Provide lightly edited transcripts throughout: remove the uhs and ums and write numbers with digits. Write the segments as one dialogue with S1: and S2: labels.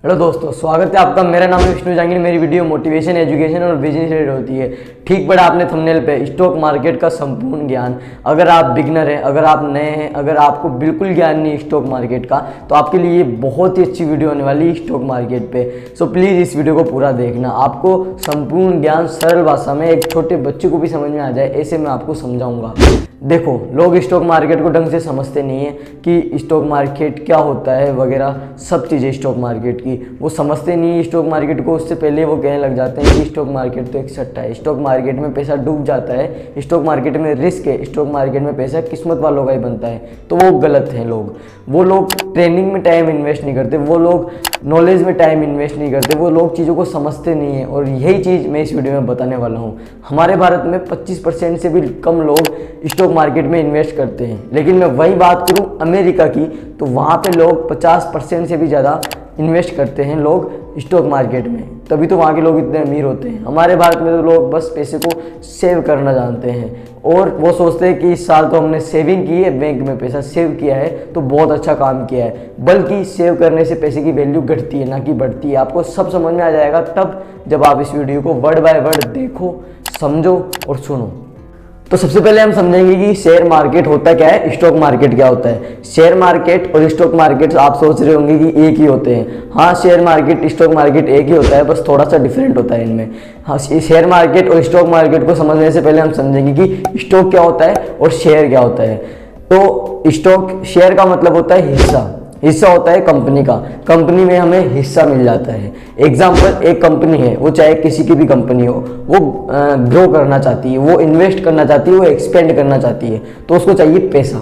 S1: Hello दोस्तों, स्वागत है आपका। मेरा नाम है विष्णु जहांगीर। मेरी वीडियो मोटिवेशन, एजुकेशन और बिजनेस रिलेटेड होती है। ठीक पड़ा आपने थंबनेल पे, स्टॉक मार्केट का संपूर्ण ज्ञान। अगर आप बिगनर हैं, अगर आप नए हैं, अगर आपको बिल्कुल ज्ञान नहीं स्टॉक मार्केट का, तो आपके लिए ये बहुत ही अच्छी वीडियो होने वाली है स्टॉक मार्केट पे। सो प्लीज़ इस वीडियो को पूरा देखना। आपको संपूर्ण ज्ञान सरल भाषा में एक छोटे बच्चे को भी समझ में आ जाए, ऐसे मैं आपको समझाऊंगा। देखो, लोग स्टॉक मार्केट को ढंग से समझते नहीं है कि स्टॉक मार्केट क्या होता है वगैरह सब चीज़ें स्टॉक मार्केट की वो समझते नहीं है स्टॉक मार्केट को। उससे पहले वो कहने लग जाते हैं कि स्टॉक मार्केट तो एक सट्टा है, स्टॉक मार्केट में पैसा डूब जाता है, स्टॉक मार्केट में रिस्क है, स्टॉक मार्केट में पैसा किस्मत वालों का ही बनता है। तो वो गलत है। वो लोग ट्रेनिंग में टाइम इन्वेस्ट नहीं करते, वो लोग नॉलेज में टाइम इन्वेस्ट नहीं करते, वो लोग चीज़ों को समझते नहीं है। और यही चीज़ मैं इस वीडियो में बताने वाला हूँ। हमारे भारत में 25% से भी कम लोग स्टॉक मार्केट में इन्वेस्ट करते हैं। लेकिन मैं वही बात करूं अमेरिका की, तो वहाँ पे लोग 50% से भी ज़्यादा इन्वेस्ट करते हैं लोग स्टॉक मार्केट में। तभी तो वहाँ के लोग इतने अमीर होते हैं। हमारे भारत में तो लोग बस पैसे को सेव करना जानते हैं और वो सोचते हैं कि इस साल तो हमने सेविंग की है, बैंक में पैसा सेव किया है तो बहुत अच्छा काम किया है। बल्कि सेव करने से पैसे की वैल्यू घटती है, ना कि बढ़ती है। आपको सब समझ में आ जाएगा तब जब आप इस वीडियो को वर्ड बाय वर्ड देखो, समझो और सुनो। तो सबसे पहले हम समझेंगे कि शेयर मार्केट होता क्या है, स्टॉक मार्केट क्या होता है। शेयर मार्केट और स्टॉक मार्केट आप सोच रहे होंगे कि एक ही होते हैं। हाँ, शेयर मार्केट स्टॉक मार्केट एक ही होता है, बस थोड़ा सा डिफरेंट होता है इनमें। हाँ, शेयर मार्केट और स्टॉक मार्केट को समझने से पहले हम समझेंगे कि स्टॉक क्या होता है और शेयर क्या होता है। तो स्टॉक, शेयर का मतलब होता है हिस्सा होता है कंपनी का। कंपनी में हमें हिस्सा मिल जाता है। एग्जाम्पल, एक कंपनी है, वो चाहे किसी की भी कंपनी हो, वो ग्रो करना चाहती है, वो इन्वेस्ट करना चाहती है, वो एक्सपेंड करना चाहती है, तो उसको चाहिए पैसा।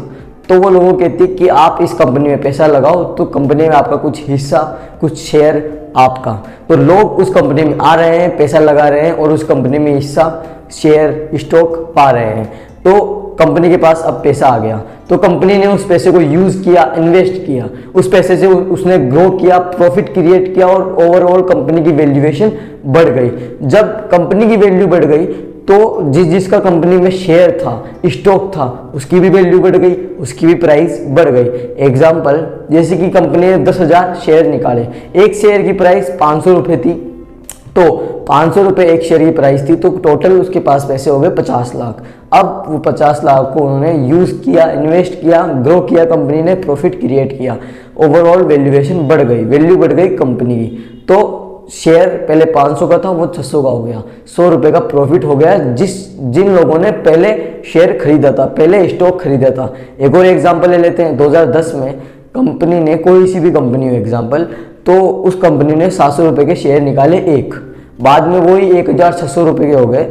S1: तो वो लोगों कहती है कि आप इस कंपनी में पैसा लगाओ, तो कंपनी में आपका कुछ हिस्सा, कुछ शेयर आपका। तो लोग उस कंपनी में आ रहे हैं, पैसा लगा रहे हैं और उस कंपनी में हिस्सा, शेयर, स्टॉक पा रहे हैं। तो कंपनी के पास अब पैसा आ गया, तो कंपनी ने उस पैसे को यूज किया, इन्वेस्ट किया, उस पैसे से उसने ग्रो किया, प्रॉफिट क्रिएट किया और ओवरऑल कंपनी की वैल्यूएशन बढ़ गई। जब कंपनी की वैल्यू बढ़ गई तो जिसका कंपनी में शेयर था, स्टॉक था, उसकी भी वैल्यू बढ़ गई, उसकी भी प्राइस बढ़ गई। एग्जाम्पल, जैसे कि कंपनी ने 10,000 शेयर निकाले, एक शेयर की प्राइस 500 रुपये थी, तो 500 रुपये एक शेयर की प्राइस थी, तो टोटल उसके पास पैसे हो गए 50 लाख। अब वो 50 लाख को उन्होंने यूज़ किया, इन्वेस्ट किया, ग्रो किया, कंपनी ने प्रॉफिट क्रिएट किया, ओवरऑल वैल्यूएशन बढ़ गई, वैल्यू बढ़ गई कंपनी की। तो शेयर पहले 500 का था, वो 600 का हो गया, 100 रुपये का प्रॉफिट हो गया जिन लोगों ने पहले शेयर खरीदा था, पहले स्टॉक खरीदा था। एक और एग्जाम्पल ले लेते हैं। 2010 में कंपनी ने, कोई सी भी कंपनी हो एग्जाम्पल, तो उस कंपनी ने 700 रुपये के शेयर निकाले एक, बाद में वही 1,600 रुपये के हो गए।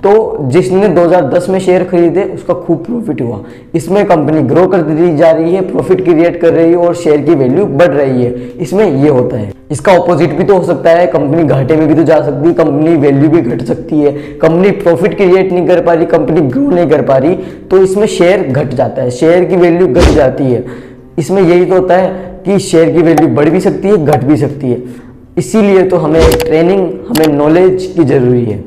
S1: तो जिसने 2010 में शेयर खरीदे उसका खूब प्रॉफिट हुआ। इसमें कंपनी ग्रो करती जा रही है, प्रॉफिट क्रिएट कर रही है और शेयर की वैल्यू बढ़ रही है। इसमें ये होता है। इसका ऑपोजिट भी तो हो सकता है, कंपनी घाटे में भी तो जा सकती है, कंपनी वैल्यू भी घट सकती है, कंपनी प्रॉफिट क्रिएट नहीं कर पा रही, कंपनी ग्रो नहीं कर पा रही, तो इसमें शेयर घट जाता है, शेयर की वैल्यू घट जाती है। इसमें यही तो होता है कि शेयर की वैल्यू बढ़ भी सकती है, घट भी सकती है। इसीलिए तो हमें ट्रेनिंग, हमें नॉलेज की जरूरी है।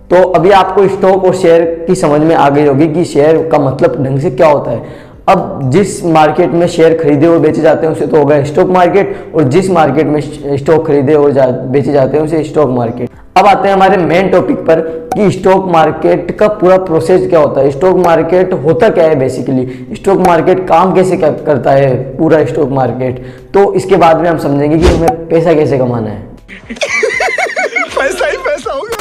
S1: तो अभी आपको स्टॉक और शेयर की समझ में आ गई होगी कि शेयर का मतलब ढंग से क्या होता है। अब जिस मार्केट में शेयर खरीदे और बेचे जाते हैं उसे तो होगा स्टॉक मार्केट, और जिस मार्केट में स्टॉक खरीदे और बेचे जाते हैं उसे स्टॉक मार्केट। अब आते हैं हमारे मेन टॉपिक पर कि स्टॉक मार्केट का पूरा प्रोसेस क्या होता है, स्टॉक मार्केट होता क्या है बेसिकली, स्टॉक मार्केट काम कैसे करता है पूरा स्टॉक मार्केट। तो इसके बाद में हम समझेंगे कि हमें पैसा कैसे कमाना है।
S2: पैसा ही पैसा होगा।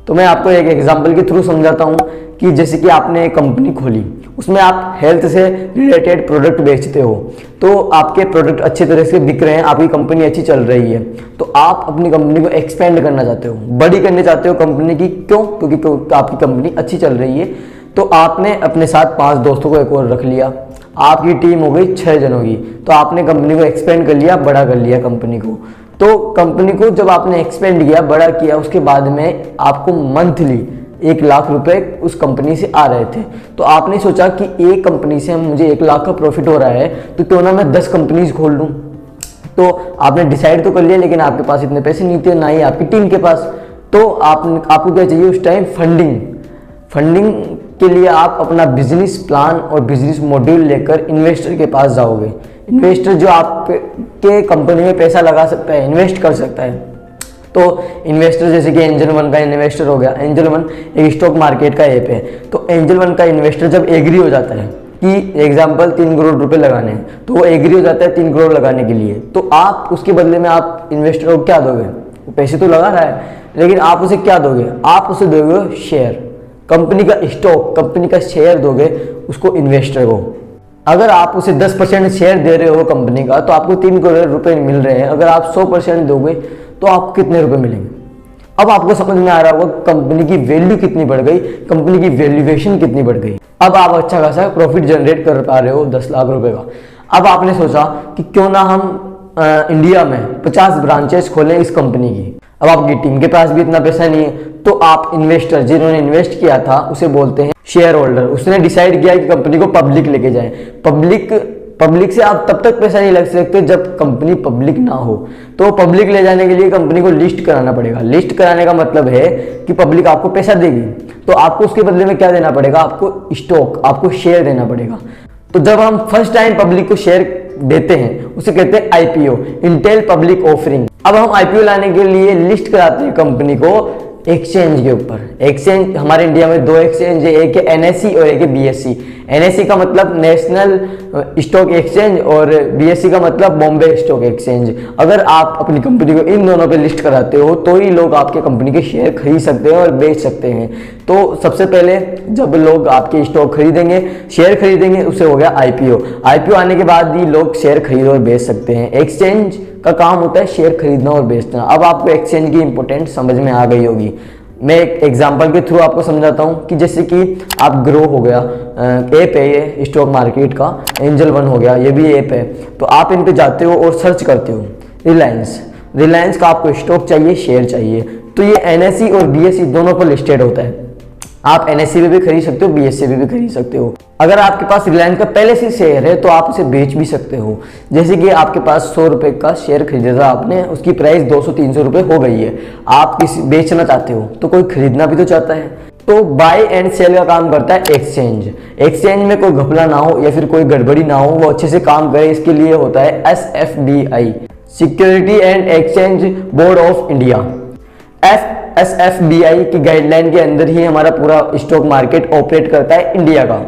S1: तो मैं आपको एक एग्जांपल के थ्रू समझाता हूँ कि जैसे कि आपने एक कंपनी खोली, उसमें आप हेल्थ से रिलेटेड प्रोडक्ट बेचते हो, तो आपके प्रोडक्ट अच्छी तरह से बिक रहे हैं, आपकी कंपनी अच्छी चल रही है, तो आप अपनी कंपनी को एक्सपेंड करना चाहते हो, बड़ी करना चाहते हो कंपनी की। क्यों? क्योंकि आपकी कंपनी अच्छी चल रही है। तो आपने अपने साथ 5 दोस्तों को एक और रख लिया, आपकी टीम हो गई 6 जनों की। तो आपने कंपनी को एक्सपेंड कर लिया, बड़ा कर लिया कंपनी को। तो कंपनी को जब आपने एक्सपेंड किया, बड़ा किया, उसके बाद में आपको मंथली 1 लाख रुपए उस कंपनी से आ रहे थे। तो आपने सोचा कि एक कंपनी से मुझे 1 लाख का प्रॉफिट हो रहा है, तो क्यों ना मैं 10 कंपनीज खोल लूँ। तो आपने डिसाइड तो कर लिया, लेकिन आपके पास इतने पैसे नहीं थे, ना ही आपकी टीम के पास। तो आपको क्या चाहिए उस टाइम? फंडिंग के लिए आप अपना बिजनेस प्लान और बिजनेस मॉड्यूल लेकर इन्वेस्टर के पास जाओगे इन्वेस्टर जो आपके कंपनी में पैसा लगा सकता है, इन्वेस्ट कर सकता है। तो इन्वेस्टर जैसे कि एंजल वन का इन्वेस्टर हो गया, एंजल वन एक स्टॉक मार्केट का ऐप है। तो एंजल वन का इन्वेस्टर जब एग्री हो जाता है कि एग्जाम्पल 3 करोड़ रुपए लगाने हैं, तो वो एग्री हो जाता है 3 करोड़ लगाने के लिए, तो आप उसके बदले में आप इन्वेस्टर को क्या दोगे? वो पैसे तो लगा रहा है, लेकिन आप उसे क्या दोगे? आप उसे दोगे शेयर, कंपनी का स्टॉक, कंपनी का शेयर दोगे उसको, इन्वेस्टर को। अगर आप उसे 10% शेयर दे रहे हो कंपनी का, तो आपको 3 करोड़ रुपए मिल रहे हैं। अगर आप 100% दोगे तो आपको कितने रुपए मिलेंगे? अब आपको समझ में आ रहा होगा कंपनी की वैल्यू कितनी बढ़ गई, कंपनी की वैल्यूएशन कितनी बढ़ गई। अब आप अच्छा खासा प्रॉफिट जनरेट कर पा रहे हो 10 लाख रुपए का। अब आपने सोचा कि क्यों ना हम इंडिया में 50 ब्रांचेस खोलें इस कंपनी की। अब आपकी टीम के पास भी इतना पैसा नहीं है, तो आप इन्वेस्टर जिन्होंने इन्वेस्ट किया था उसे बोलते हैं शेयर होल्डर। उसने डिसाइड किया कि कंपनी को पब्लिक लेके जाए। पब्लिक से आप तब तक पैसा नहीं लग सकते जब कंपनी पब्लिक ना हो। तो पब्लिक ले जाने के लिए कंपनी को लिस्ट कराना पड़ेगा। लिस्ट कराने का मतलब है कि पब्लिक आपको पैसा देगी, तो आपको उसके बदले में क्या देना पड़ेगा? आपको स्टॉक, आपको शेयर देना पड़ेगा। तो जब हम फर्स्ट टाइम पब्लिक को शेयर देते हैं उसे कहते हैं आईपीओ, इंटेल पब्लिक ऑफरिंग। अब हम आईपीओ लाने के लिए लिस्ट कराते हैं कंपनी को एक्सचेंज के ऊपर। एक्सचेंज हमारे इंडिया में 2 एक्सचेंज है, एक है एनएसई और एक है बीएसई। एनएसई का मतलब नेशनल स्टॉक एक्सचेंज और बीएसई का मतलब बॉम्बे स्टॉक एक्सचेंज। अगर आप अपनी कंपनी को इन दोनों पे लिस्ट कराते हो तो ही लोग आपके कंपनी के शेयर खरीद सकते हैं और बेच सकते हैं। तो सबसे पहले जब लोग आपके स्टॉक खरीदेंगे, शेयर खरीदेंगे, उसे हो गया आईपीओ। आईपीओ आने के बाद ही लोग शेयर खरीद और बेच सकते हैं। एक्सचेंज का काम होता है शेयर खरीदना और बेचना। अब आपको एक्सचेंज की इंपॉर्टेंस समझ में आ गई होगी। मैं एक एग्जांपल के थ्रू आपको समझाता हूं कि जैसे कि आप ग्रो हो गया, ऐप है ये स्टॉक मार्केट का, एंजल वन हो गया, ये भी ऐप है। तो आप इन पे जाते हो और सर्च करते हो रिलायंस का आपको स्टॉक चाहिए, शेयर चाहिए, तो ये एनएसई और बीएसई दोनों पर लिस्टेड होता है। आप एनएसई पे भी खरीद सकते हो, बीएसई पे भी खरीद सकते हो। अगर आपके पास रिलायंस का पहले से शेयर है तो आप उसे बेच भी सकते हो। जैसे कि आपके पास 100 रुपए का शेयर खरीदा था आपने, उसकी प्राइस 200-300 रुपए हो गई है, आप किसी बेचना चाहते हो तो कोई खरीदना भी तो चाहता है। तो बाय एंड सेल का काम करता है एक्सचेंज। एक्सचेंज में कोई घपला ना हो या फिर कोई गड़बड़ी ना हो, वो अच्छे से काम करे, इसके लिए होता है SFBI, security and exchange board of India. SFBI की गाइडलाइन के अंदर ही हमारा पूरा स्टॉक मार्केट ऑपरेट करता है इंडिया का।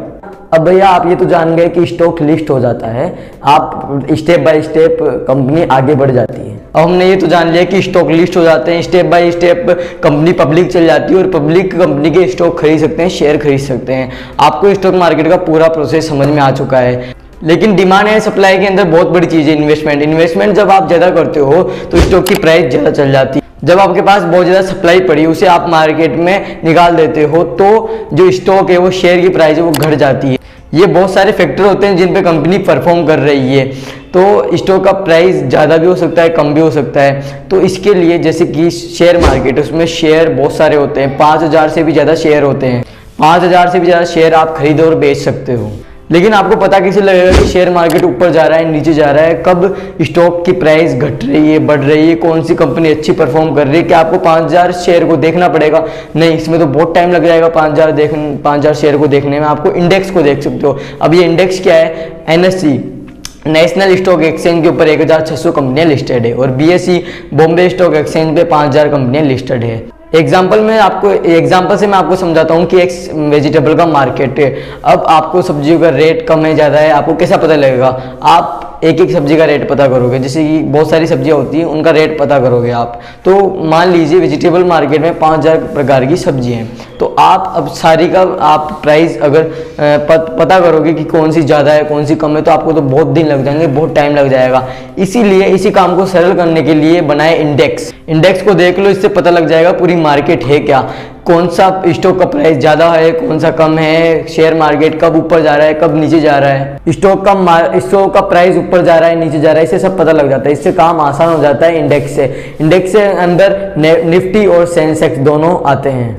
S1: अब भैया आप ये तो जान गए कि स्टॉक लिस्ट हो जाता है, आप स्टेप बाय स्टेप कंपनी आगे बढ़ जाती है। अब हमने ये तो जान लिया कि स्टॉक लिस्ट हो जाते हैं, step by step company public चल जाती है और पब्लिक कंपनी के स्टॉक खरीद सकते हैं, शेयर खरीद सकते हैं। आपको स्टॉक मार्केट का पूरा प्रोसेस समझ में आ चुका है। लेकिन डिमांड एंड सप्लाई के अंदर बहुत बड़ी चीज़ है इन्वेस्टमेंट जब आप ज़्यादा करते हो तो स्टॉक की प्राइस ज़्यादा चल जाती है। जब आपके पास बहुत ज़्यादा सप्लाई पड़ी, उसे आप मार्केट में निकाल देते हो तो जो स्टॉक है वो शेयर की प्राइस है वो घट जाती है। ये बहुत सारे फैक्टर होते हैं जिन पे कंपनी परफॉर्म कर रही है, तो स्टॉक का प्राइस ज़्यादा भी हो सकता है, कम भी हो सकता है। तो इसके लिए जैसे कि शेयर मार्केट, उसमें शेयर बहुत सारे होते हैं, 5000 से भी ज़्यादा शेयर होते हैं। 5000 से भी ज़्यादा शेयर आप खरीद और बेच सकते हो। लेकिन आपको पता कैसे लगेगा कि शेयर मार्केट ऊपर जा रहा है, नीचे जा रहा है? कब स्टॉक की प्राइस घट रही है, बढ़ रही है, कौन सी कंपनी अच्छी परफॉर्म कर रही है? क्या आपको 5000 शेयर को देखना पड़ेगा? नहीं, इसमें तो बहुत टाइम लग जाएगा 5000 शेयर को देखने में। आपको इंडेक्स को देख सकते हो। अब ये इंडेक्स क्या है? NSE, नेशनल स्टॉक एक्सचेंज के ऊपर 1600 कंपनियां लिस्टेड है और BSE, बॉम्बे स्टॉक एक्सचेंज पे 5000 कंपनियां लिस्टेड है। एग्जाम्पल से मैं आपको समझाता हूँ कि एक वेजिटेबल का मार्केट है। अब आपको सब्जियों का रेट कम है, ज़्यादा है, आपको कैसा पता लगेगा? आप एक एक सब्जी का रेट पता करोगे। जैसे कि बहुत सारी सब्जियां होती हैं, उनका रेट पता करोगे आप। तो मान लीजिए वेजिटेबल मार्केट में 5000 प्रकार की सब्जी हैं, तो आप अब सारी का आप प्राइस अगर पता करोगे कि कौन सी ज़्यादा है, कौन सी कम है, तो आपको तो बहुत दिन लग जाएंगे, बहुत टाइम लग जाएगा। इसीलिए इसी काम को सरल करने के लिए बनाए इंडेक्स को देख लो, इससे पता लग जाएगा पूरी मार्केट है क्या, कौन सा स्टॉक का प्राइस ज़्यादा है, कौन सा कम है, शेयर मार्केट कब ऊपर जा रहा है, कब नीचे जा रहा है, स्टॉक का प्राइस ऊपर जा रहा है, नीचे जा रहा है, इससे सब पता लग जाता है। इससे काम आसान हो जाता है इंडेक्स से। इंडेक्स से अंदर निफ्टी और सेंसेक्स दोनों आते हैं।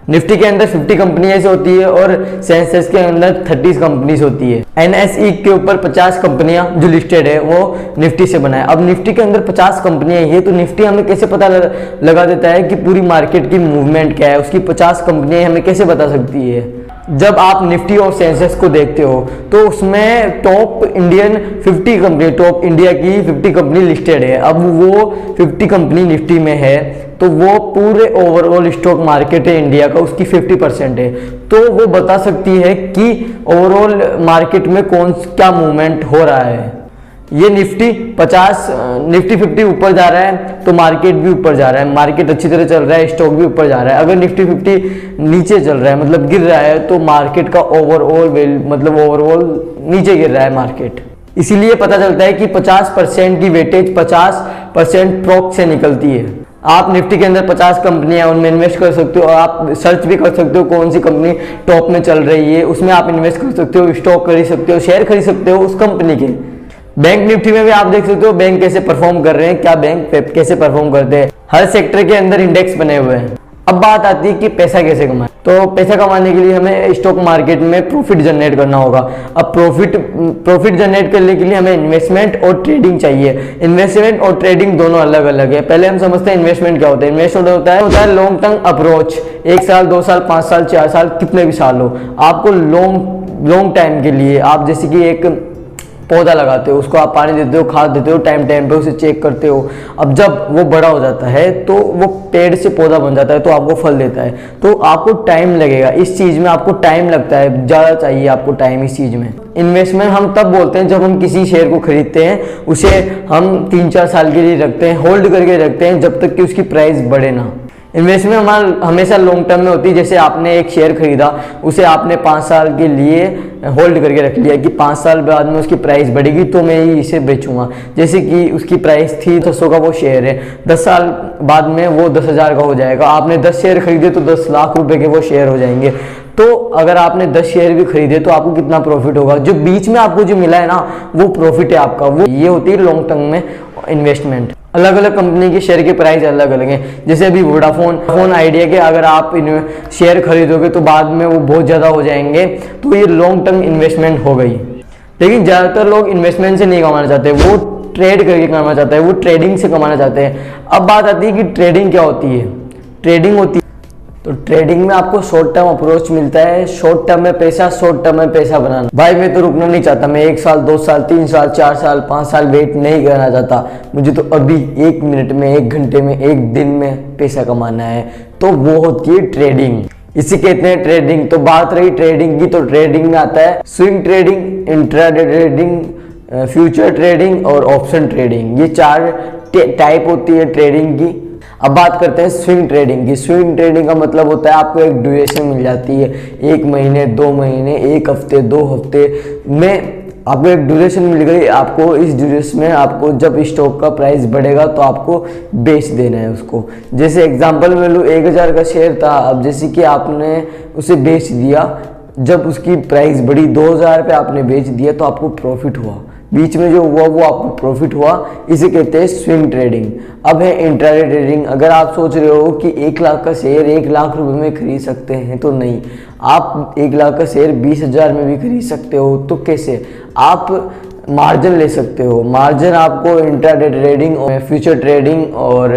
S1: निफ्टी के अंदर 50 कंपनियां ऐसी होती है और सेंसेक्स के अंदर 30 कंपनीज होती है। NSE के ऊपर 50 कंपनियां जो लिस्टेड है वो निफ्टी से बना है। अब निफ्टी के अंदर 50 कंपनियां हैं, तो निफ्टी हमें कैसे पता लगा देता है कि पूरी मार्केट की मूवमेंट क्या है, उसकी 50 कंपनियां हमें कैसे बता सकती है। जब आप निफ्टी और सेंसेक्स को देखते हो तो उसमें top Indian 50 company, top India की 50 कंपनी लिस्टेड है। अब वो 50 कंपनी निफ्टी में है तो वो पूरे ओवरऑल स्टॉक मार्केट है इंडिया का, उसकी 50% है। तो वो बता सकती है कि ओवरऑल मार्केट में क्या मूवमेंट हो रहा है। ये निफ्टी 50 ऊपर जा रहा है तो मार्केट भी ऊपर जा रहा है, मार्केट अच्छी तरह चल रहा है, स्टॉक भी ऊपर जा रहा है। अगर निफ्टी 50 नीचे चल रहा है मतलब गिर रहा है तो मार्केट का ओवरऑल नीचे गिर रहा है मार्केट। इसीलिए पता चलता है कि 50% की वेटेज 50% प्रॉक से निकलती है। आप निफ्टी के अंदर 50 कंपनियां उनमें इन्वेस्ट कर सकते हो, आप सर्च भी कर सकते हो कौन सी कंपनी टॉप में चल रही है, उसमें आप इन्वेस्ट कर सकते हो, स्टॉक खरीद सकते हो, शेयर खरीद सकते हो उस कंपनी के। बैंक निफ्टी में भी आप देख सकते हो बैंक कैसे परफॉर्म कर रहे हैं, क्या बैंक कैसे परफॉर्म करते हैं। हर सेक्टर के अंदर इंडेक्स बने हुए हैं। अब बात आती है कि पैसा कैसे कमाएं। तो पैसा कमाने के लिए हमें स्टॉक मार्केट में प्रॉफिट जनरेट करना होगा। अब प्रॉफिट जनरेट करने के लिए हमें इन्वेस्टमेंट और ट्रेडिंग चाहिए। इन्वेस्टमेंट और ट्रेडिंग दोनों अलग अलग है। पहले हम समझते हैं इन्वेस्टमेंट क्या होता है। इन्वेस्टमेंट होता है लॉन्ग टर्म अप्रोच, 1 साल 2 साल 5 साल 4 साल कितने भी साल हो, आपको लॉन्ग टाइम के लिए आप जैसे कि एक पौधा लगाते हो, उसको आप पानी देते हो, खाद देते हो, टाइम पे उसे चेक करते हो। अब जब वो बड़ा हो जाता है तो वो पेड़ से पौधा बन जाता है तो आपको फल देता है। तो आपको टाइम लगेगा इस चीज़ में, आपको टाइम लगता है, ज़्यादा चाहिए आपको टाइम इस चीज़ में। इन्वेस्टमेंट हम तब बोलते हैं जब हम किसी शेयर को खरीदते हैं, उसे हम 3-4 साल के लिए रखते हैं, होल्ड करके रखते हैं जब तक कि उसकी प्राइस बढ़े ना। इन्वेस्टमेंट हमारा हमेशा लॉन्ग टर्म में होती है। जैसे आपने एक शेयर खरीदा, उसे आपने 5 साल के लिए होल्ड करके रख लिया कि 5 साल बाद में उसकी प्राइस बढ़ेगी तो मैं ही इसे बेचूंगा। जैसे कि उसकी प्राइस थी 10 का वो शेयर है, 10 साल बाद में वो 10,000 का हो जाएगा। आपने 10 शेयर खरीदे तो 10 लाख रुपए के वो शेयर हो जाएंगे। तो अगर आपने 10 शेयर भी खरीदे तो आपको कितना प्रॉफिट होगा, जो बीच में आपको जो मिला है ना वो प्रॉफिट है आपका। वो ये होती है लॉन्ग टर्म में इन्वेस्टमेंट। अलग अलग कंपनी के शेयर के प्राइस अलग अलग हैं। जैसे अभी वोडाफोन आइडिया के अगर आप शेयर खरीदोगे तो बाद में वो बहुत ज़्यादा हो जाएंगे, तो ये लॉन्ग टर्म इन्वेस्टमेंट हो गई। लेकिन ज़्यादातर लोग इन्वेस्टमेंट से नहीं कमाना चाहते, वो ट्रेड करके कमाना चाहते हैं, वो ट्रेडिंग से कमाना चाहते हैं। अब बात आती है कि ट्रेडिंग क्या होती है। ट्रेडिंग होती है तो ट्रेडिंग में आपको शॉर्ट टर्म अप्रोच मिलता है, शॉर्ट टर्म में पैसा, शॉर्ट टर्म में पैसा बनाना। भाई मैं तो रुकना नहीं चाहता, मैं 1 साल 2 साल 3 साल 4 साल 5 साल वेट नहीं करना चाहता, मुझे तो अभी 1 मिनट में 1 घंटे में 1 दिन में पैसा कमाना है। तो वो होती है ट्रेडिंग, इसे कहते हैं ट्रेडिंग। तो बात रही ट्रेडिंग की, तो ट्रेडिंग में आता है swing trading, intraday trading, future trading और ऑप्शन ट्रेडिंग। ये 4 टाइप होती है ट्रेडिंग की। अब बात करते हैं स्विंग ट्रेडिंग की। स्विंग ट्रेडिंग का मतलब होता है आपको एक ड्यूरेशन मिल जाती है, 1 महीने 2 महीने 1 हफ्ते 2 हफ्ते में आपको एक ड्यूरेशन मिल गई। आपको इस ड्यूरेशन में आपको जब स्टॉक का प्राइस बढ़ेगा तो आपको बेच देना है उसको। जैसे एग्जांपल में लूँ, 1000 का शेयर था, अब जैसे कि आपने उसे बेच दिया, जब उसकी प्राइस बढ़ी 2000 पे आपने बेच दिया तो आपको प्रॉफिट हुआ। बीच में जो हुआ वो आपको प्रॉफिट हुआ, इसे कहते हैं स्विंग ट्रेडिंग। अब है इंट्राडे ट्रेडिंग। अगर आप सोच रहे हो कि 1 लाख का शेयर 1 लाख रुपए में खरीद सकते हैं, तो नहीं, आप 1 लाख का शेयर 20,000 में भी खरीद सकते हो। तो कैसे? आप मार्जिन ले सकते हो। मार्जिन आपको इंट्राडे ट्रेडिंग और फ्यूचर ट्रेडिंग और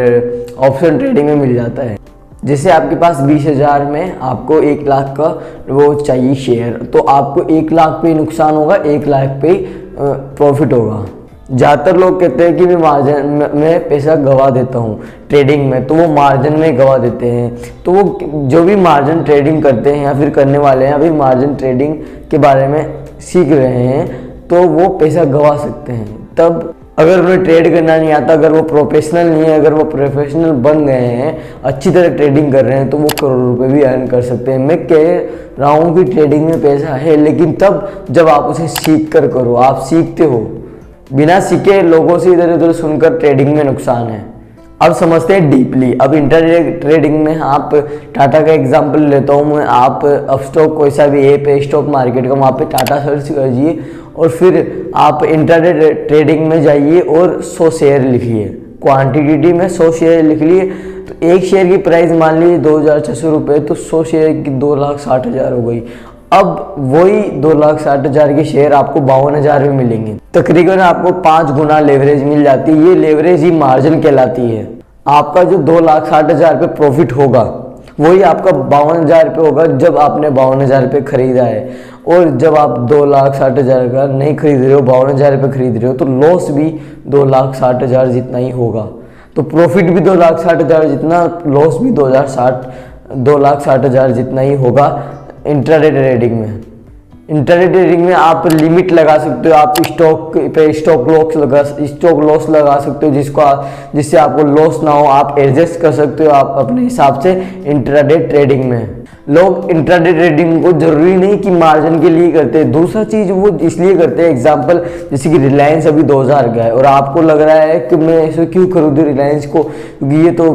S1: ऑप्शन ट्रेडिंग में मिल जाता है। जैसे आपके पास 20,000 में आपको 1 लाख का वो चाहिए शेयर, तो आपको 1 लाख पे नुकसान होगा, 1 लाख पे प्रॉफिट होगा। ज़्यादातर लोग कहते हैं कि मैं मार्जिन में पैसा गवा देता हूँ ट्रेडिंग में, तो वो मार्जिन में गवा देते हैं। तो वो जो भी मार्जिन ट्रेडिंग करते हैं या फिर करने वाले हैं, अभी मार्जिन ट्रेडिंग के बारे में सीख रहे हैं, तो वो पैसा गवा सकते हैं। तब अगर उन्हें ट्रेड करना नहीं आता, अगर वो प्रोफेशनल नहीं है, अगर वो प्रोफेशनल बन गए हैं, अच्छी तरह ट्रेडिंग कर रहे हैं, तो वो करोड़ रुपए भी अर्न कर सकते हैं। मैं कह रहा हूँ कि ट्रेडिंग में पैसा है, लेकिन तब जब आप उसे सीख कर करो। आप सीखते हो, बिना सीखे लोगों से इधर उधर सुनकर ट्रेडिंग में नुकसान है। अब समझते हैं डीपली। अब इंट्राडे ट्रेडिंग में आप टाटा का एग्जांपल लेता हूँ मैं। आप अपस्टॉक कोई सा भी ऐप है स्टॉक मार्केट का, वहाँ पे टाटा सर्च कीजिए और फिर आप इंट्राडे ट्रेडिंग में जाइए और 100 शेयर लिखिए। क्वांटिटी में 100 शेयर लिख लिए, तो एक शेयर की प्राइस मान लीजिए 2,600 रुपये, तो 100 शेयर की 2,60,000 हो गई। अब वही 2,60,000 के शेयर आपको 52,000 में मिलेंगे। तकरीबन आपको 5 गुना लेवरेज मिल जाती है। ये लेवरेज ही मार्जिन कहलाती है। आपका जो 2,60,000 पे प्रॉफिट होगा वही आपका 52,000 रुपये होगा जब आपने 52,000 रुपये खरीदा है। और जब आप 2,60,000 का नहीं खरीद रहे हो, 52,000 रुपये खरीद रहे हो, तो लॉस भी 2,60,000 जितना ही होगा। तो प्रॉफिट भी 2,60,000 जितना, लॉस भी 2,60,000 जितना ही होगा इंट्राडे ट्रेडिंग में। इंट्राडे ट्रेडिंग में आप लिमिट लगा सकते हो, आप स्टॉक पे स्टॉक लॉस लगा सकते हो, जिससे आपको लॉस ना हो। आप एडजस्ट कर सकते हो आप अपने हिसाब से इंट्राडे ट्रेडिंग में। लोग इंट्राडे ट्रेडिंग को जरूरी नहीं कि मार्जिन के लिए करते हैं, दूसरा चीज वो इसलिए करते हैं। एग्जांपल जैसे कि रिलायंस अभी 2,000 का है और आपको लग रहा है कि मैं इसे क्यों खरीदूं रिलायंस को, क्योंकि ये तो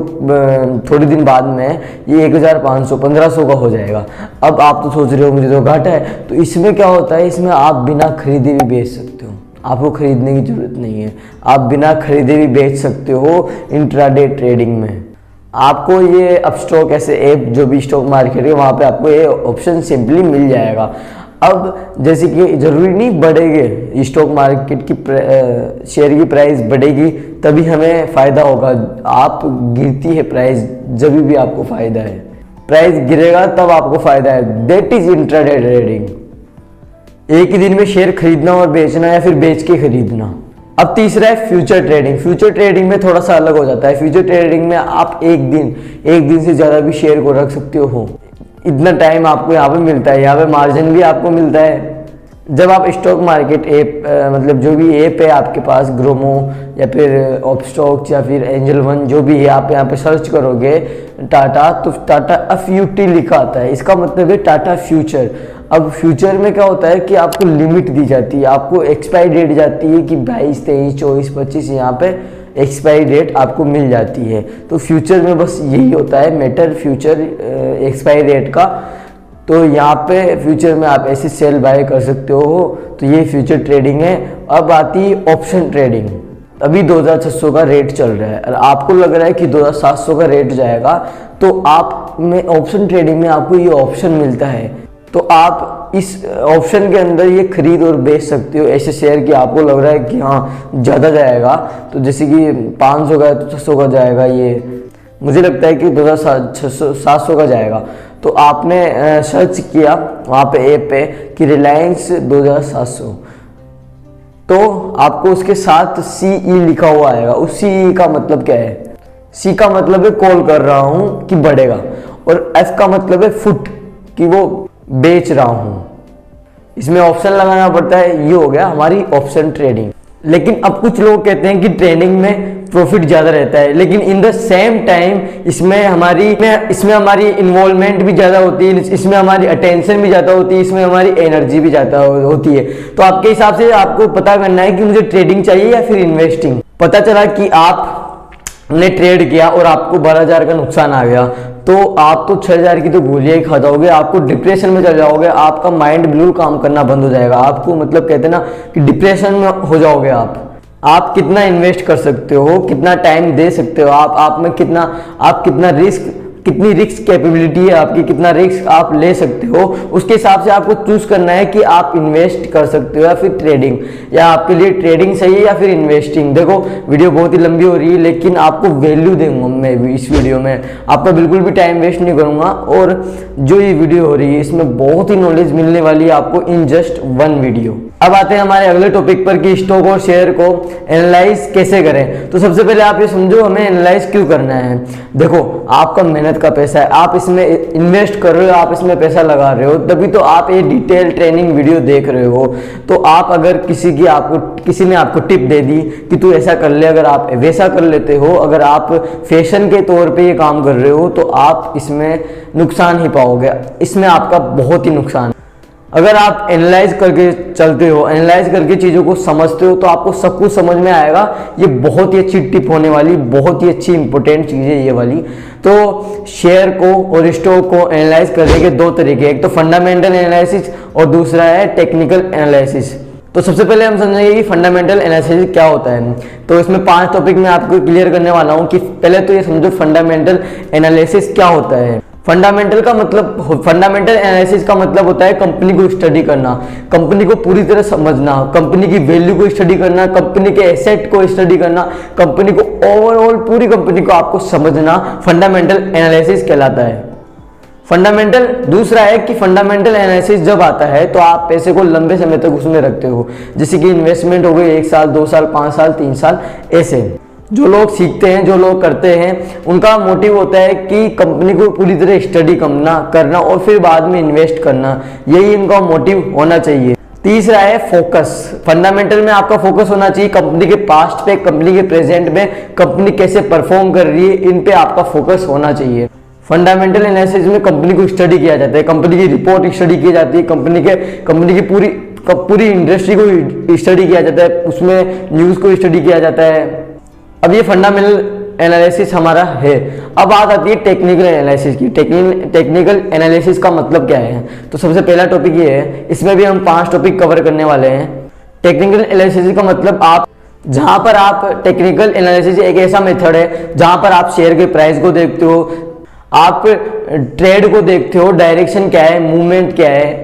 S1: थोड़े दिन बाद में ये 1,500 1,500 का हो जाएगा। अब आप तो सोच रहे हो मुझे तो घाटा है। तो इसमें क्या होता है, इसमें आप बिना खरीदे भी बेच सकते हो, आपको खरीदने की जरूरत नहीं है। आप बिना खरीदे भी बेच सकते हो इंट्राडे ट्रेडिंग में। आपको ये अपस्टॉक ऐसे ऐप जो भी स्टॉक मार्केट है वहाँ पे आपको ये ऑप्शन सिंपली मिल जाएगा। अब जैसे कि ज़रूरी नहीं बढ़ेंगे स्टॉक मार्केट की शेयर की प्राइस बढ़ेगी तभी हमें फ़ायदा होगा। आप गिरती है प्राइस जब भी आपको फ़ायदा है, प्राइस गिरेगा तब आपको फ़ायदा है। That is intraday trading. एक ही दिन में शेयर खरीदना और बेचना या फिर बेच के खरीदना। अब तीसरा है फ्यूचर ट्रेडिंग। फ्यूचर ट्रेडिंग में थोड़ा सा अलग हो जाता है। फ्यूचर ट्रेडिंग में आप एक दिन से ज़्यादा भी शेयर को रख सकते हो, इतना टाइम आपको यहाँ पे मिलता है। यहाँ पे मार्जिन भी आपको मिलता है। जब आप स्टॉक मार्केट ऐप मतलब जो भी ऐप है आपके पास, ग्रोमो या फिर अपस्टॉक्स या फिर एंजल वन जो भी है, आप यहाँ पे सर्च करोगे टाटा, तो टाटा FUT लिखा आता है। इसका मतलब है टाटा फ्यूचर। अब फ्यूचर में क्या होता है कि आपको लिमिट दी जाती है, आपको एक्सपायरी डेट जाती है कि 22, 23, 24, 25 यहाँ पे एक्सपायरी डेट आपको मिल जाती है। तो फ्यूचर में बस यही होता है मैटर, फ्यूचर एक्सपायरी डेट का। तो यहाँ पे फ्यूचर में आप ऐसे सेल बाय कर सकते हो। तो ये फ्यूचर ट्रेडिंग है। अब आती है ऑप्शन ट्रेडिंग। अभी 2,600 का रेट चल रहा है और आपको लग रहा है कि 2,700 का रेट जाएगा, तो आप में ऑप्शन ट्रेडिंग में आपको ये ऑप्शन मिलता है। तो आप इस ऑप्शन के अंदर ये खरीद और बेच सकते हो ऐसे शेयर कि आपको लग रहा है कि हाँ ज़्यादा जाएगा। तो जैसे कि 500 का है तो 600 का जाएगा, ये मुझे लगता है कि 2,700 का जाएगा। तो आपने सर्च किया वहाँ पे ऐप पे कि रिलायंस 2,700, तो आपको उसके साथ CE लिखा हुआ आएगा। उस CE का मतलब क्या है? C का मतलब है कॉल कर रहा हूँ कि बढ़ेगा, और F का मतलब है फुट कि वो बेच रहा हूँ। इसमें ऑप्शन लगाना पड़ता है। ये हो गया हमारी ऑप्शन ट्रेडिंग। लेकिन अब कुछ लोग कहते हैं कि ट्रेडिंग में प्रॉफिट ज़्यादा रहता है, लेकिन इन द सेम टाइम इसमें हमारी इन्वॉल्वमेंट भी ज़्यादा होती है, इसमें हमारी अटेंशन भी ज़्यादा होती है, इसमें हमारी एनर्जी भी ज़्यादा होती है। तो आपके हिसाब से आपको पता करना है कि मुझे ट्रेडिंग चाहिए या फिर इन्वेस्टिंग। पता चला कि आपने ट्रेड किया और आपको 12,000 का नुकसान आ गया, तो आप तो 6,000 की तो गोलियां ही खा जाओगे, आपको डिप्रेशन में चल जाओगे, आपका माइंड बिल्कुल काम करना बंद हो जाएगा। आपको मतलब कहते हैं ना कि डिप्रेशन में हो जाओगे आप कितना इन्वेस्ट कर सकते हो, कितना टाइम दे सकते हो, आप कितनी रिस्क कैपेबिलिटी है आपकी, कितना रिस्क आप ले सकते हो, उसके हिसाब से आपको चूज करना है कि आप इन्वेस्ट कर सकते हो या फिर ट्रेडिंग, या आपके लिए ट्रेडिंग सही है या फिर इन्वेस्टिंग। देखो वीडियो बहुत ही लंबी हो रही है, लेकिन आपको वैल्यू दूंगा मैं इस वीडियो में, आपका बिल्कुल भी टाइम वेस्ट नहीं करूंगा। और जो ये वीडियो हो रही है इसमें बहुत ही नॉलेज मिलने वाली है आपको इन जस्ट वन वीडियो। अब आते हैं हमारे अगले टॉपिक पर कि स्टॉक और शेयर को एनालाइज कैसे करें। तो सबसे पहले आप ये समझो हमें एनालाइज क्यों करना है। देखो आपका मेहनत का पैसा है, आप इसमें इन्वेस्ट कर रहे हो, आप इसमें पैसा लगा रहे हो, तभी तो आप ये डिटेल ट्रेनिंग वीडियो देख रहे हो। तो आप अगर किसी ने आपको टिप दे दी कि तू ऐसा कर ले, अगर आप वैसा कर लेते हो, अगर आप फैशन के तौर पे ये काम कर रहे हो, तो आप इसमें नुकसान ही पाओगे, इसमें आपका बहुत ही नुकसान। अगर आप एनालाइज करके चलते हो, एनालाइज करके चीज़ों को समझते हो, तो आपको सब कुछ समझ में आएगा। ये बहुत ही अच्छी टिप होने वाली, बहुत ही अच्छी इंपॉर्टेंट चीज़ है ये वाली। तो शेयर को और स्टॉक को एनालाइज करने के दो तरीके, एक तो फंडामेंटल एनालिसिस और दूसरा है टेक्निकल एनालिसिस। तो सबसे पहले हम समझेंगे कि फंडामेंटल एनालिसिस क्या होता है। तो इसमें 5 टॉपिक मैं आपको क्लियर करने वाला हूँ कि पहले तो ये समझो फंडामेंटल एनालिसिस क्या होता है। फंडामेंटल एनालिसिस का मतलब होता है कंपनी को स्टडी करना, कंपनी को पूरी तरह समझना, कंपनी की वैल्यू को स्टडी करना, कंपनी के एसेट को स्टडी करना, कंपनी को ओवरऑल पूरी कंपनी को आपको समझना फंडामेंटल एनालिसिस कहलाता है। फंडामेंटल दूसरा है कि फंडामेंटल एनालिसिस जब आता है तो आप पैसे को लंबे समय तक उसमें रखते हो, जैसे कि इन्वेस्टमेंट हो गई 1 साल 2 साल 5 साल 3 साल, ऐसे जो लोग सीखते हैं, जो लोग करते हैं, उनका मोटिव होता है कि कंपनी को पूरी तरह स्टडी करना और फिर बाद में इन्वेस्ट करना, यही इनका मोटिव होना चाहिए। तीसरा है फोकस। फंडामेंटल में आपका फोकस होना चाहिए कंपनी के पास्ट पे, कंपनी के प्रेजेंट में, कंपनी कैसे परफॉर्म कर रही है, इन पे आपका फोकस होना चाहिए। फंडामेंटल एनालिसिस में कंपनी को स्टडी किया जाता है, कंपनी की रिपोर्ट स्टडी की जाती है, कंपनी की पूरी इंडस्ट्री को स्टडी किया जाता है, उसमें न्यूज़ को स्टडी किया जाता है। अब ये फंडामेंटल एनालिसिस हमारा है। अब बात आती है टेक्निकल एनालिसिस की। टेक्निकल एनालिसिस का मतलब क्या है? तो सबसे पहला टॉपिक ये है, इसमें भी हम 5 टॉपिक कवर करने वाले हैं। टेक्निकल एनालिसिस का मतलब जहां पर आप टेक्निकल एनालिसिस एक ऐसा मेथड है जहां पर आप शेयर के प्राइस को देखते हो, आप ट्रेड को देखते हो, डायरेक्शन क्या है, मूवमेंट क्या है,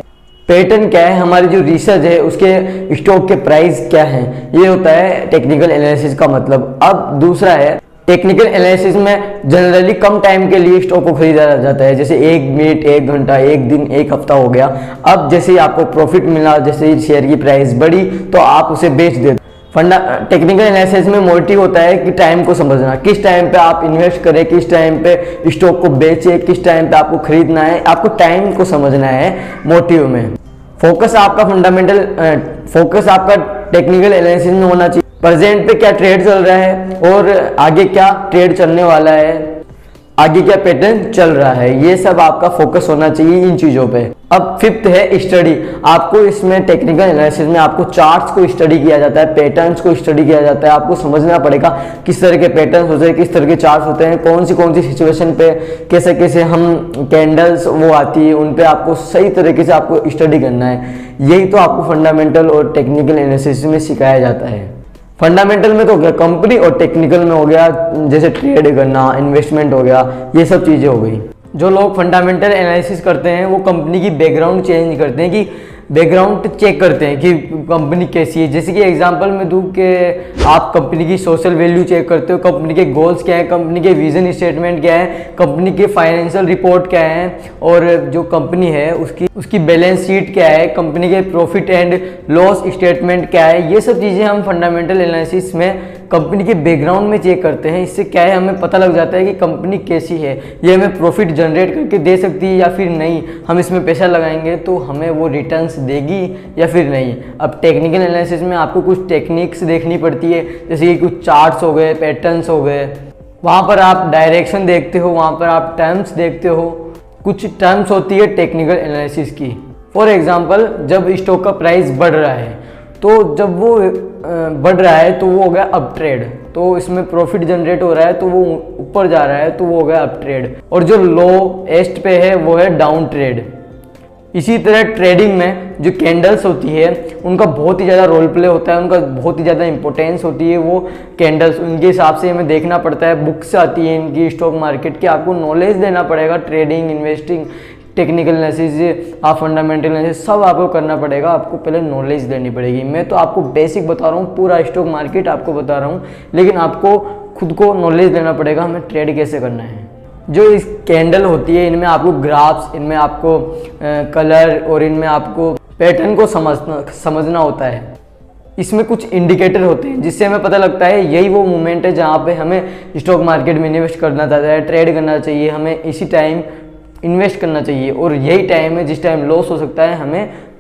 S1: पैटर्न क्या है, हमारी जो रिसर्च है उसके स्टॉक के प्राइस क्या है, ये होता है टेक्निकल एनालिसिस का मतलब। अब दूसरा है टेक्निकल एनालिसिस में जनरली कम टाइम के लिए स्टॉक को खरीदा जाता है, जैसे 1 मिनट 1 घंटा 1 दिन 1 हफ्ता हो गया। अब जैसे ही आपको प्रॉफिट मिला, जैसे ही शेयर की प्राइस बढ़ी तो आप उसे बेच देते। टेक्निकल एनालिसिस में मोटिव होता है कि टाइम को समझना, किस टाइम पे आप इन्वेस्ट करें, किस टाइम पे स्टॉक को बेचें, किस टाइम पे आपको खरीदना है, आपको टाइम को समझना है मोटिव में। फोकस आपका टेक्निकल एनालिसिस में होना चाहिए, प्रेजेंट पे क्या ट्रेड चल रहा है और आगे क्या ट्रेड चलने वाला है, आगे क्या पैटर्न चल रहा है, ये सब आपका फोकस होना चाहिए इन चीज़ों पे। अब 5th है स्टडी। आपको इसमें टेक्निकल एनालिसिस में आपको चार्ट्स को स्टडी किया जाता है, पैटर्न्स को स्टडी किया जाता है। आपको समझना पड़ेगा किस तरह के पैटर्न्स होते हैं, किस तरह के चार्ट्स होते हैं, कौन सी सिचुएशन पे कैसे हम कैंडल्स वो आती है, उन पे आपको सही तरीके से आपको स्टडी करना है। यही तो आपको फंडामेंटल और टेक्निकल एनालिसिस में सिखाया जाता है। फंडामेंटल में तो हो गया कंपनी और टेक्निकल में हो गया जैसे ट्रेड करना, इन्वेस्टमेंट हो गया, ये सब चीज़ें हो गई। जो लोग फंडामेंटल एनालिसिस करते हैं वो कंपनी की बैकग्राउंड चेंज करते हैं, कि बैकग्राउंड चेक करते हैं कि कंपनी कैसी है। जैसे कि एग्जांपल में दूं कि आप कंपनी की सोशल वैल्यू चेक करते हो, कंपनी के गोल्स क्या है, कंपनी के विजन स्टेटमेंट क्या है, कंपनी के फाइनेंशियल रिपोर्ट क्या है, और जो कंपनी है उसकी बैलेंस शीट क्या है, कंपनी के प्रॉफिट एंड लॉस स्टेटमेंट क्या है। ये सब चीज़ें हम फंडामेंटल एनालिसिस में कंपनी के बैकग्राउंड में चेक करते हैं। इससे क्या है, हमें पता लग जाता है कि कंपनी कैसी है, ये हमें प्रॉफिट जनरेट करके दे सकती है या फिर नहीं, हम इसमें पैसा लगाएंगे तो हमें वो रिटर्न्स देगी या फिर नहीं। अब टेक्निकल एनालिसिस में आपको कुछ टेक्निक्स देखनी पड़ती है, जैसे कि कुछ चार्ट्स हो गए, पैटर्न्स हो गए, वहाँ पर आप डायरेक्शन देखते हो, वहाँ पर आप टर्म्स देखते हो। कुछ टर्म्स होती है टेक्निकल एनालिसिस की। फॉर एग्जांपल, जब स्टॉक का प्राइस बढ़ रहा है तो जब वो बढ़ रहा है तो वो हो गया अप ट्रेड, तो इसमें प्रॉफिट जनरेट हो रहा है तो वो ऊपर जा रहा है तो वो हो गया अप ट्रेड, और जो लोएस्ट पे है वो है डाउन ट्रेड। इसी तरह ट्रेडिंग में जो कैंडल्स होती है उनका बहुत ही ज़्यादा रोल प्ले होता है, उनका बहुत ही ज़्यादा इंपॉर्टेंस होती है। वो कैंडल्स उनके हिसाब से हमें देखना पड़ता है, बुक्स आती है इनकी स्टॉक मार्केट की, आपको नॉलेज देना पड़ेगा। ट्रेडिंग, इन्वेस्टिंग, टेक्निकल एनालिसिस, आप फंडामेंटल एनालिसिस सब आपको करना पड़ेगा, आपको पहले नॉलेज देनी पड़ेगी। मैं तो आपको बेसिक बता रहा हूँ, पूरा स्टॉक मार्केट आपको बता रहा हूँ, लेकिन आपको खुद को नॉलेज देना पड़ेगा हमें ट्रेड कैसे करना है। जो इस कैंडल होती है इनमें आपको ग्राफ्स, इनमें आपको कलर और इनमें आपको पैटर्न को समझना होता है। इसमें कुछ इंडिकेटर होते हैं जिससे हमें पता लगता है यही वो मोमेंट है जहाँ पे हमें स्टॉक मार्केट में इन्वेस्ट करना चाहिए, ट्रेड करना चाहिए, हमें इसी टाइम इन्वेस्ट करना चाहिए, और यही टाइम है जिस टाइम लॉस हो सकता है,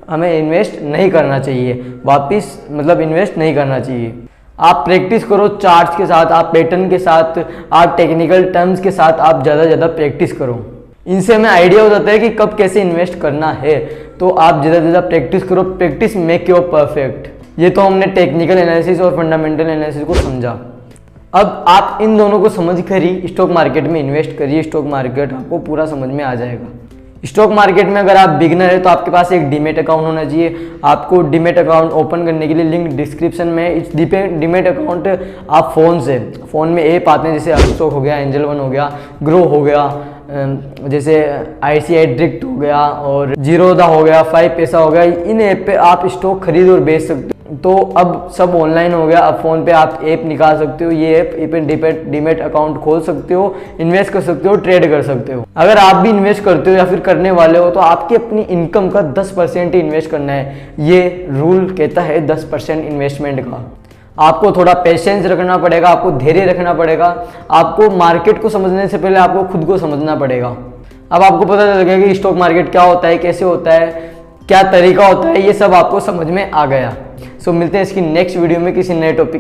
S1: हमें इन्वेस्ट नहीं करना चाहिए, वापस मतलब इन्वेस्ट नहीं करना चाहिए। आप प्रैक्टिस करो चार्ट्स के साथ, आप पैटर्न के साथ, आप टेक्निकल टर्म्स के साथ, आप ज़्यादा प्रैक्टिस करो। इनसे हमें आइडिया हो जाता है कि कब कैसे इन्वेस्ट करना है। तो आप ज़्यादा प्रैक्टिस करो, प्रैक्टिस मेक यू परफेक्ट। ये तो हमने टेक्निकल एनालिसिस और फंडामेंटल एनालिसिस को समझा। अब आप इन दोनों को समझ कर ही स्टॉक मार्केट में इन्वेस्ट करिए, स्टॉक मार्केट आपको पूरा समझ में आ जाएगा। स्टॉक मार्केट में अगर आप बिगनर है तो आपके पास एक डीमेट अकाउंट होना चाहिए। आपको डीमेट अकाउंट ओपन करने के लिए लिंक डिस्क्रिप्शन में। इस डीमेट अकाउंट आप फ़ोन में ऐप आते हैं, जैसे अपस्टॉक हो गया, एंजल वन हो गया, ग्रो हो गया, जैसे ICI डायरेक्ट हो गया और जीरोधा हो गया, 5 पैसा हो गया। इन ऐप पे आप स्टॉक खरीद और बेच सकते हो। तो अब सब ऑनलाइन हो गया। अब फ़ोन पे आप ऐप निकाल सकते हो, ये ऐप डीमेट अकाउंट खोल सकते हो, इन्वेस्ट कर सकते हो, ट्रेड कर सकते हो। अगर आप भी इन्वेस्ट करते हो या फिर करने वाले हो तो आपकी अपनी इनकम का 10% ही इन्वेस्ट करना है। ये रूल कहता है 10% इन्वेस्टमेंट का। आपको थोड़ा पेशेंस रखना पड़ेगा, आपको धैर्य रखना पड़ेगा, आपको मार्केट को समझने से पहले आपको खुद को समझना पड़ेगा। अब आपको पता चल गया कि स्टॉक मार्केट क्या होता है, कैसे होता है, क्या तरीका होता है, ये सब आपको समझ में आ गया। सो मिलते हैं इसकी नेक्स्ट वीडियो में किसी नए टॉपिक